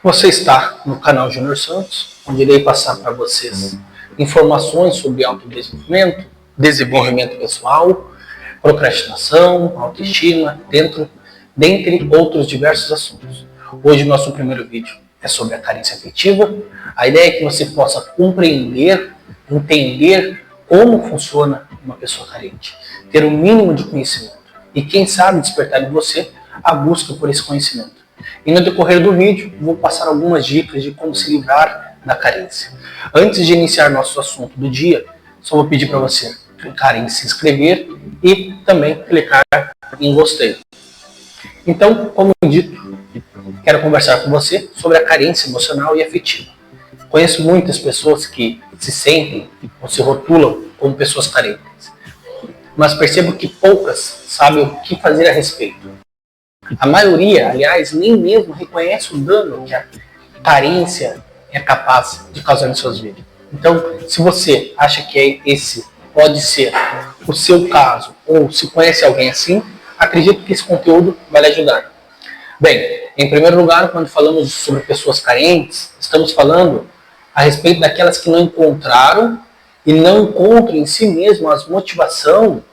Você está no canal Júnior Santos, onde irei passar para vocês informações sobre autodesenvolvimento, desenvolvimento pessoal, procrastinação, autoestima, dentre outros diversos assuntos. Hoje, nosso primeiro vídeo é sobre a carência afetiva. A ideia é que você possa compreender, entender como funciona uma pessoa carente, ter o mínimo de conhecimento e, quem sabe, despertar em você a busca por esse conhecimento. E no decorrer do vídeo, vou passar algumas dicas de como se livrar da carência. Antes de iniciar nosso assunto do dia, só vou pedir para você clicar em se inscrever e também clicar em gostei. Então, como dito, quero conversar com você sobre a carência emocional e afetiva. Conheço muitas pessoas que se sentem ou se rotulam como pessoas carentes, mas percebo que poucas sabem o que fazer a respeito. A maioria, aliás, nem mesmo reconhece o dano que a carência é capaz de causar em suas vidas. Então, se você acha que esse pode ser o seu caso, ou se conhece alguém assim, acredito que esse conteúdo vai lhe ajudar. Bem, em primeiro lugar, quando falamos sobre pessoas carentes, estamos falando a respeito daquelas que não encontraram e não encontram em si mesmo a motivação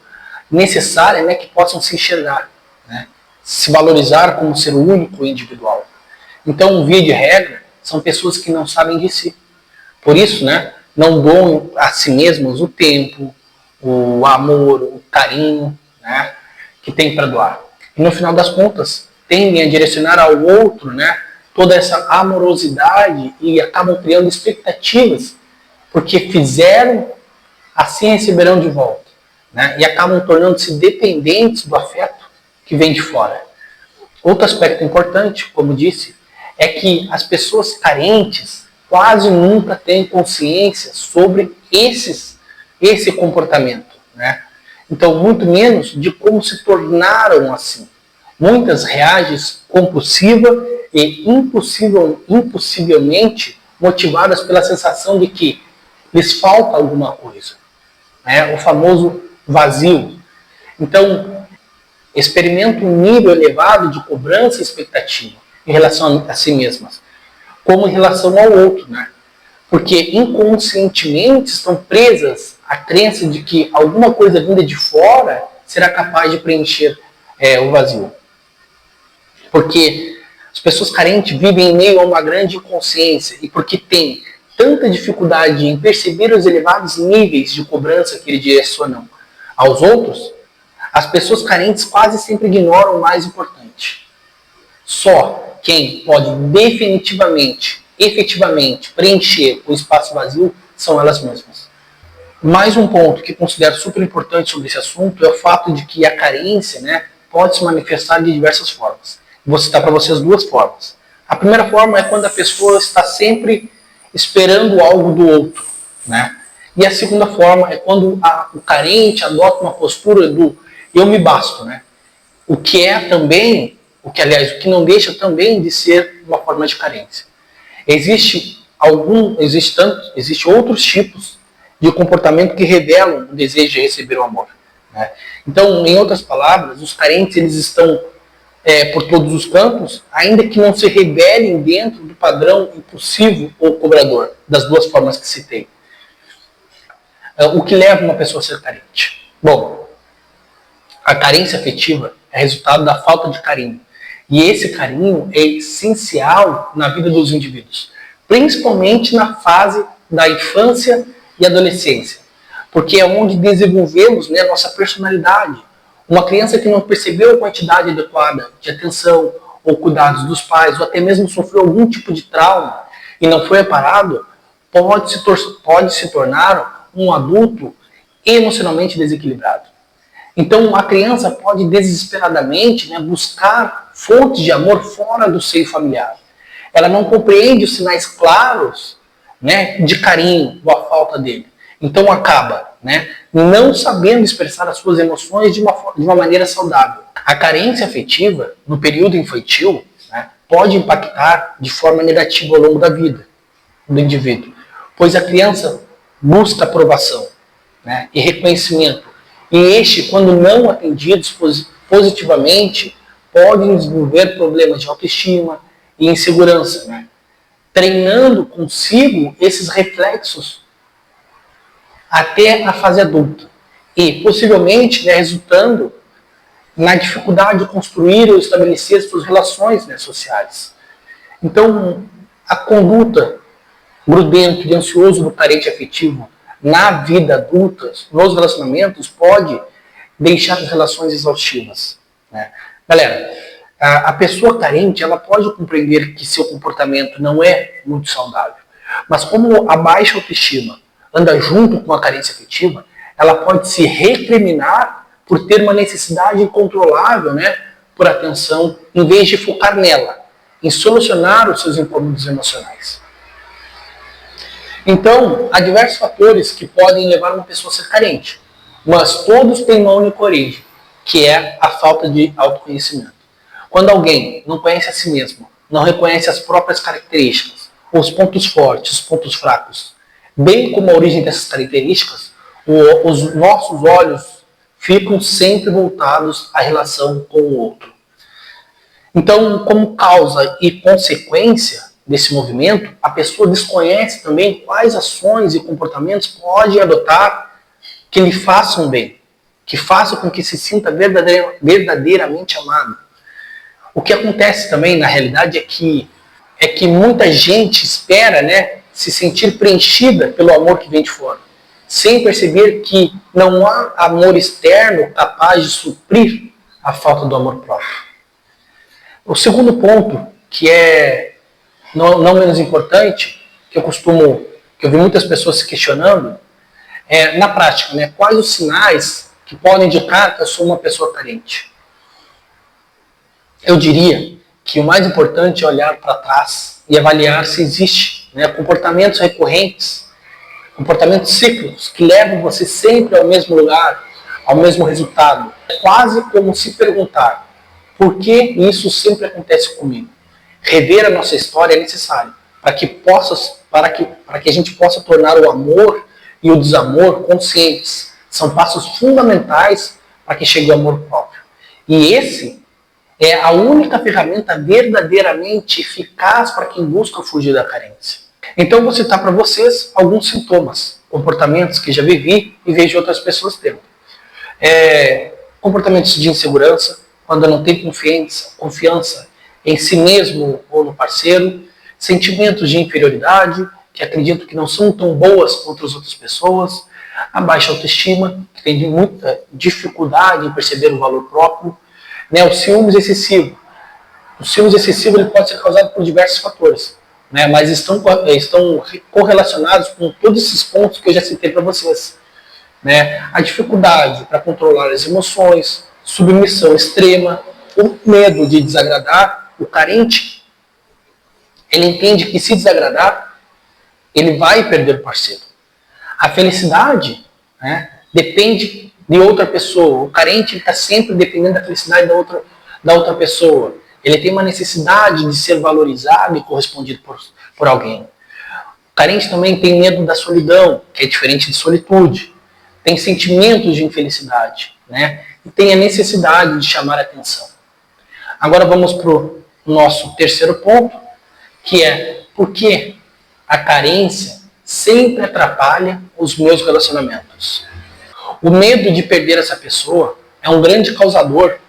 necessária, que possam se enxergar, se valorizar como ser único e individual. Então, via de regra, são pessoas que não sabem de si. Por isso, não doam a si mesmos o tempo, o amor, o carinho, que tem para doar. E no final das contas, tendem a direcionar ao outro, toda essa amorosidade e acabam criando expectativas, porque fizeram, assim receberão de volta. E acabam tornando-se dependentes do afeto que vem de fora. Outro aspecto importante, como disse, é que as pessoas carentes quase nunca têm consciência sobre esse comportamento. Então, muito menos de como se tornaram assim. Muitas reagem compulsiva e impossivelmente motivadas pela sensação de que lhes falta alguma coisa. O famoso vazio. Então, experimenta um nível elevado de cobrança e expectativa em relação a si mesmas, como em relação ao outro, porque inconscientemente estão presas à crença de que alguma coisa vinda de fora será capaz de preencher o vazio. Porque as pessoas carentes vivem em meio a uma grande inconsciência e porque têm tanta dificuldade em perceber os elevados níveis de cobrança que eles direcionam aos outros, as pessoas carentes quase sempre ignoram o mais importante. Só quem pode definitivamente, efetivamente preencher o espaço vazio são elas mesmas. Mais um ponto que considero super importante sobre esse assunto é o fato de que a carência pode se manifestar de diversas formas. Vou citar para vocês duas formas. A primeira forma é quando a pessoa está sempre esperando algo do outro. E a segunda forma é quando o carente adota uma postura do eu me basto, o que é também, o que não deixa também de ser uma forma de carência. Existem outros tipos de comportamento que revelam o desejo de receber o amor. Então, em outras palavras, os carentes eles estão por todos os cantos, ainda que não se rebelem dentro do padrão impulsivo ou cobrador, das duas formas que citei. O que leva uma pessoa a ser carente? Bom, a carência afetiva é resultado da falta de carinho. E esse carinho é essencial na vida dos indivíduos, principalmente na fase da infância e adolescência, porque é onde desenvolvemos nossa personalidade. Uma criança que não percebeu a quantidade adequada de atenção ou cuidados dos pais, ou até mesmo sofreu algum tipo de trauma e não foi reparado, pode se tornar um adulto emocionalmente desequilibrado. Então, a criança pode desesperadamente buscar fontes de amor fora do seio familiar. Ela não compreende os sinais claros de carinho ou a falta dele. Então, acaba não sabendo expressar as suas emoções de uma maneira saudável. A carência afetiva, no período infantil, pode impactar de forma negativa ao longo da vida do indivíduo, pois a criança busca aprovação e reconhecimento. E este, quando não atendidos positivamente, podem desenvolver problemas de autoestima e insegurança. treinando consigo esses reflexos até a fase adulta e possivelmente, né, resultando na dificuldade de construir ou estabelecer suas relações, né, sociais. Então, a conduta grudento e ansioso do carente afetivo na vida adulta, nos relacionamentos, pode deixar as relações exaustivas, né? Galera, a pessoa carente, ela pode compreender que seu comportamento não é muito saudável, mas como a baixa autoestima anda junto com a carência afetiva, ela pode se recriminar por ter uma necessidade incontrolável, né, por atenção, em vez de focar nela, em solucionar os seus incômodos emocionais. Então, há diversos fatores que podem levar uma pessoa a ser carente, mas todos têm uma única origem, que é a falta de autoconhecimento. Quando alguém não conhece a si mesmo, não reconhece as próprias características, os pontos fortes, os pontos fracos, bem como a origem dessas características, os nossos olhos ficam sempre voltados à relação com o outro. Então, como causa e consequência desse movimento, a pessoa desconhece também quais ações e comportamentos pode adotar que lhe façam bem, que façam com que se sinta verdadeiramente amado. O que acontece também, na realidade, é que muita gente espera, né, se sentir preenchida pelo amor que vem de fora, sem perceber que não há amor externo capaz de suprir a falta do amor próprio. O segundo ponto, que é não menos importante, que eu vi muitas pessoas se questionando, é, na prática, né, quais os sinais que podem indicar que eu sou uma pessoa carente? Eu diria que o mais importante é olhar para trás e avaliar se existe, né, comportamentos recorrentes, comportamentos cíclicos que levam você sempre ao mesmo lugar, ao mesmo resultado. É quase como se perguntar: por que isso sempre acontece comigo? Rever a nossa história é necessário para que a gente possa tornar o amor e o desamor conscientes. São passos fundamentais para que chegue ao amor próprio. E esse é a única ferramenta verdadeiramente eficaz para quem busca fugir da carência. Então vou citar para vocês alguns sintomas, comportamentos que já vivi e vejo outras pessoas tendo. Comportamentos de insegurança, quando não tem confiança em si mesmo ou no parceiro, sentimentos de inferioridade, que acreditam que não são tão boas quanto as outras pessoas, a baixa autoestima, que tem muita dificuldade em perceber o valor próprio, né, o ciúmes excessivo. O ciúmes excessivo ele pode ser causado por diversos fatores, né, mas estão correlacionados com todos esses pontos que eu já citei para vocês. Né? A dificuldade para controlar as emoções, submissão extrema, o medo de desagradar. O carente, ele entende que se desagradar, ele vai perder o parceiro. A felicidade, né, depende de outra pessoa. O carente está sempre dependendo da felicidade da outra pessoa. Ele tem uma necessidade de ser valorizado e correspondido por alguém. O carente também tem medo da solidão, que é diferente de solitude. Tem sentimentos de infelicidade, né? E tem a necessidade de chamar a atenção. Agora vamos para o nosso terceiro ponto, que é por que a carência sempre atrapalha os meus relacionamentos. O medo de perder essa pessoa é um grande causador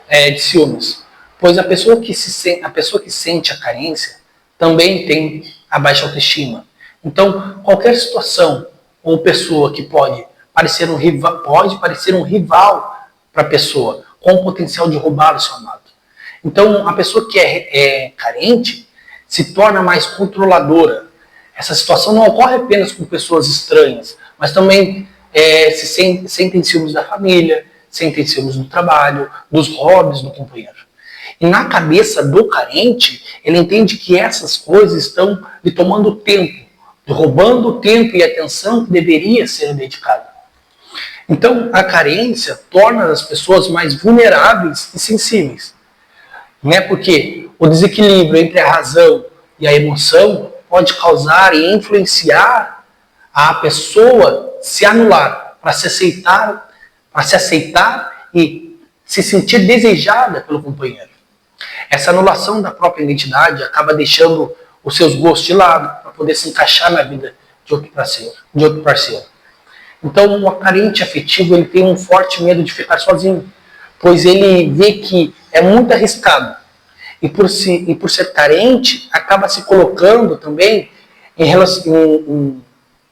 de ciúmes, pois a pessoa que sente a carência também tem a baixa autoestima. Então, qualquer situação ou pessoa que pode parecer um rival para a pessoa, com o potencial de roubar o seu amado. Então, a pessoa que é carente se torna mais controladora. Essa situação não ocorre apenas com pessoas estranhas, mas também sentem ciúmes da família, sentem ciúmes do trabalho, dos hobbies do companheiro. E na cabeça do carente, ele entende que essas coisas estão lhe tomando tempo, roubando o tempo e a atenção que deveria ser dedicada. Então, a carência torna as pessoas mais vulneráveis e sensíveis, né? Porque o desequilíbrio entre a razão e a emoção pode causar e influenciar a pessoa se anular, para se aceitar e se sentir desejada pelo companheiro. Essa anulação da própria identidade acaba deixando os seus gostos de lado, para poder se encaixar na vida de outro parceiro. Então, o carente afetivo ele tem um forte medo de ficar sozinho, pois ele vê que é muito arriscado. E por ser carente, acaba se colocando também em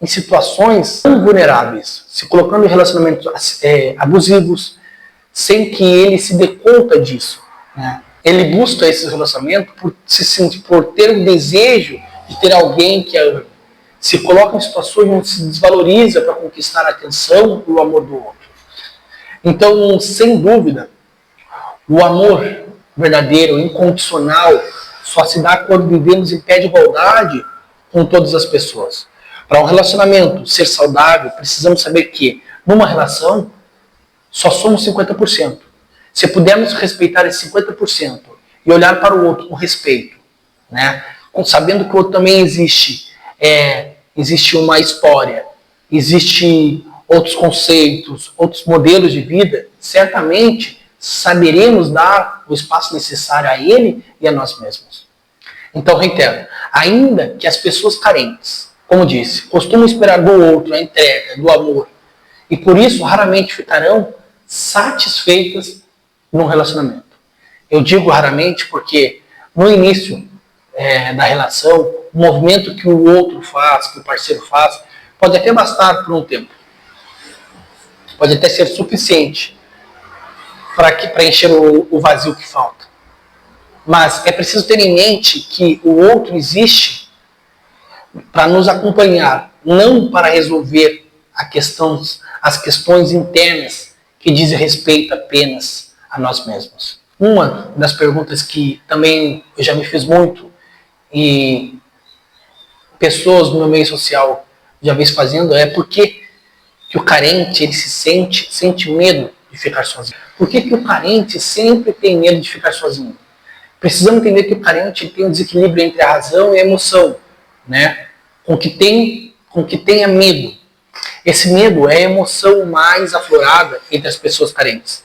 situações vulneráveis, se colocando em relacionamentos abusivos, sem que ele se dê conta disso, né? Ele busca esse relacionamento por ter o desejo de ter alguém que ama. Se coloca em situações onde se desvaloriza para conquistar a atenção e o amor do outro. Então, sem dúvida, o amor verdadeiro, incondicional, só se dá quando vivemos em pé de igualdade com todas as pessoas. Para um relacionamento ser saudável, precisamos saber que, numa relação, só somos 50%. Se pudermos respeitar esse 50% e olhar para o outro com respeito, né? Sabendo que o outro também existe uma história, existe outros conceitos, outros modelos de vida, certamente saberemos dar o espaço necessário a ele e a nós mesmos. Então, reitero, ainda que as pessoas carentes, como disse, costumam esperar do outro a entrega, do amor, e por isso raramente ficarão satisfeitas num relacionamento. Eu digo raramente porque no início da relação, o movimento que o outro faz, que o parceiro faz, pode até bastar por um tempo. Pode até ser suficiente para preencher o vazio que falta. Mas é preciso ter em mente que o outro existe para nos acompanhar, não para resolver as questões internas que dizem respeito apenas a nós mesmos. Uma das perguntas que também eu já me fiz muito e pessoas no meu meio social já vêm fazendo é por que o carente ele sente medo de ficar sozinho? Por que o carente sempre tem medo de ficar sozinho? Precisamos entender que o carente tem um desequilíbrio entre a razão e a emoção, né? Com que tenha medo. Esse medo é a emoção mais aflorada entre as pessoas carentes.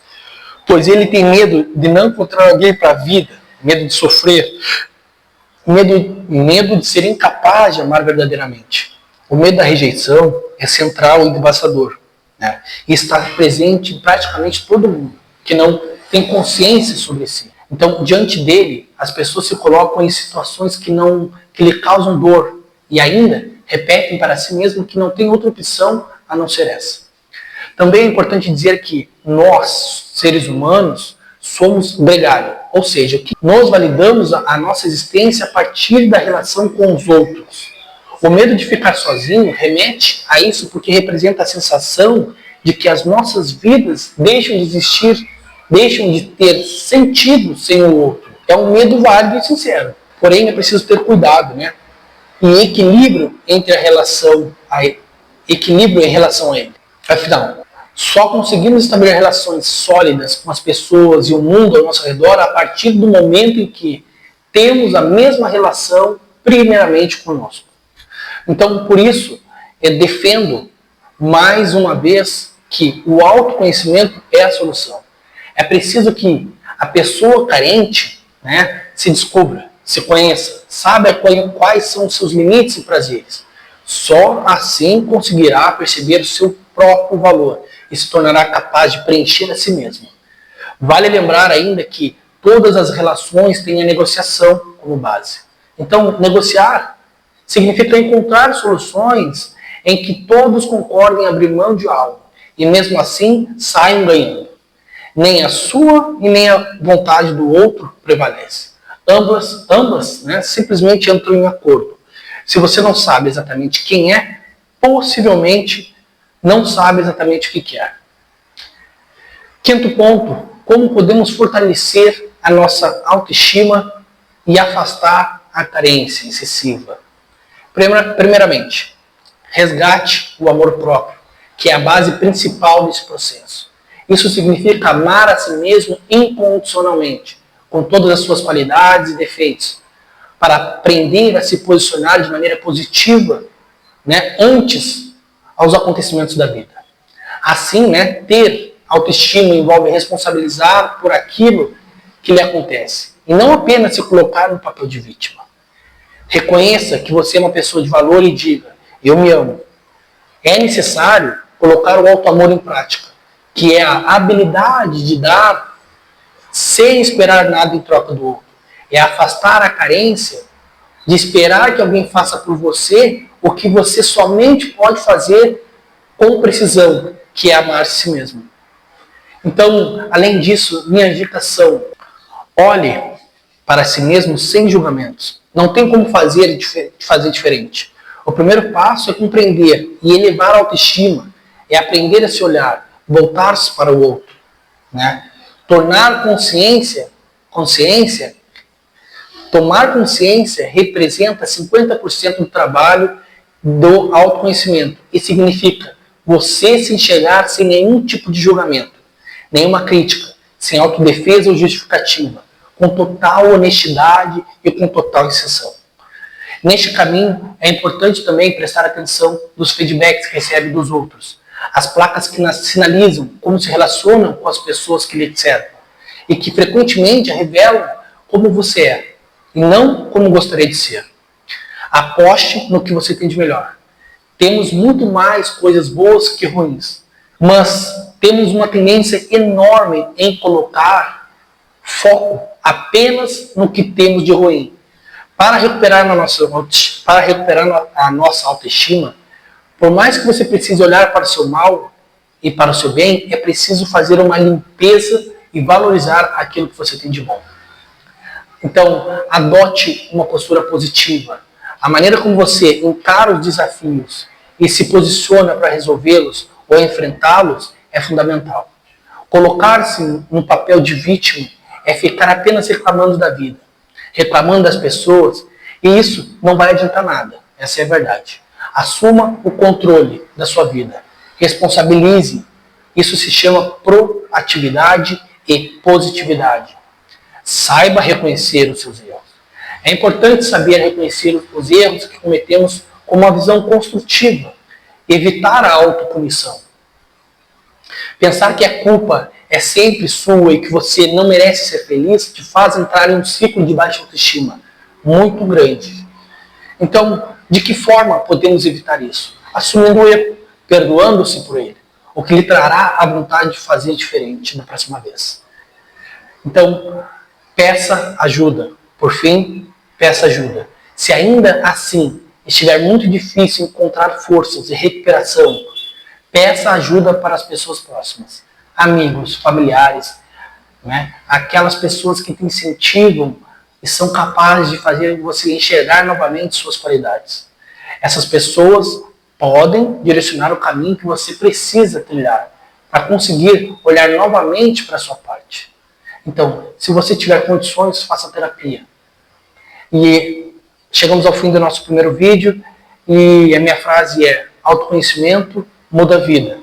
Pois ele tem medo de não encontrar alguém para a vida, medo de sofrer, medo de ser incapaz de amar verdadeiramente. O medo da rejeição é central e devastador, né? E está presente em praticamente todo mundo que não tem consciência sobre si. Então, diante dele, as pessoas se colocam em situações que lhe causam dor e ainda repetem para si mesmo que não tem outra opção a não ser essa. Também é importante dizer que nós, seres humanos, somos gregário, ou seja, que nós validamos a nossa existência a partir da relação com os outros. O medo de ficar sozinho remete a isso porque representa a sensação de que as nossas vidas deixam de existir, deixam de ter sentido sem o outro. É um medo válido e sincero, porém é preciso ter cuidado, né? E equilíbrio em relação a ele. Afinal, só conseguimos estabelecer relações sólidas com as pessoas e o mundo ao nosso redor a partir do momento em que temos a mesma relação primeiramente conosco. Então, por isso, eu defendo mais uma vez que o autoconhecimento é a solução. É preciso que a pessoa carente, né, se descubra, se conheça, saiba quais são os seus limites e prazeres. Só assim conseguirá perceber o seu próprio valor e se tornará capaz de preencher a si mesmo. Vale lembrar ainda que todas as relações têm a negociação como base. Então, negociar significa encontrar soluções em que todos concordem em abrir mão de algo e mesmo assim saiam ganhando. Nem a sua e nem a vontade do outro prevalece. Ambas, né, simplesmente entram em acordo. Se você não sabe exatamente quem é, possivelmente não sabe exatamente o que quer. Quinto ponto, como podemos fortalecer a nossa autoestima e afastar a carência excessiva? Primeiramente, resgate o amor próprio, que é a base principal desse processo. Isso significa amar a si mesmo incondicionalmente, com todas as suas qualidades e defeitos, para aprender a se posicionar de maneira positiva, né, antes aos acontecimentos da vida. Assim, né, ter autoestima envolve responsabilizar por aquilo que lhe acontece, e não apenas se colocar no papel de vítima. Reconheça que você é uma pessoa de valor e diga: eu me amo. É necessário colocar o auto-amor em prática, que é a habilidade de dar sem esperar nada em troca do outro. É afastar a carência de esperar que alguém faça por você o que você somente pode fazer com precisão, que é amar a si mesmo. Então, além disso, minhas dicas são: olhe para si mesmo sem julgamentos. Não tem como fazer diferente. O primeiro passo é compreender e elevar a autoestima, é aprender a se olhar, voltar-se para o outro, né? Tomar consciência representa 50% do trabalho do autoconhecimento e significa você se enxergar sem nenhum tipo de julgamento, nenhuma crítica, sem autodefesa ou justificativa, com total honestidade e com total isenção. Neste caminho, é importante também prestar atenção nos feedbacks que recebe dos outros, as placas que sinalizam como se relacionam com as pessoas que lhe cercam e que frequentemente revelam como você é e não como gostaria de ser. Aposte no que você tem de melhor. Temos muito mais coisas boas que ruins, mas temos uma tendência enorme em colocar foco apenas no que temos de ruim. Para recuperar a nossa autoestima, por mais que você precise olhar para o seu mal e para o seu bem, é preciso fazer uma limpeza e valorizar aquilo que você tem de bom. Então, adote uma postura positiva. A maneira como você encara os desafios e se posiciona para resolvê-los ou enfrentá-los é fundamental. Colocar-se no papel de vítima é ficar apenas reclamando da vida, reclamando das pessoas, e isso não vai adiantar nada. Essa é a verdade. Assuma o controle da sua vida. Responsabilize. Isso se chama proatividade e positividade. Saiba reconhecer os seus erros. É importante saber reconhecer os erros que cometemos com uma visão construtiva. Evitar a autopunição. Pensar que a culpa é sempre sua e que você não merece ser feliz te faz entrar em um ciclo de baixa autoestima muito grande. Então, de que forma podemos evitar isso? Assumindo o erro, perdoando-se por ele, o que lhe trará a vontade de fazer diferente na próxima vez. Então, peça ajuda. Por fim, peça ajuda. Se ainda assim estiver muito difícil encontrar forças de recuperação, peça ajuda para as pessoas próximas, amigos, familiares, né? Aquelas pessoas que te incentivam e são capazes de fazer você enxergar novamente suas qualidades. Essas pessoas podem direcionar o caminho que você precisa trilhar para conseguir olhar novamente para a sua parte. Então, se você tiver condições, faça terapia. E chegamos ao fim do nosso primeiro vídeo e a minha frase é: autoconhecimento muda a vida.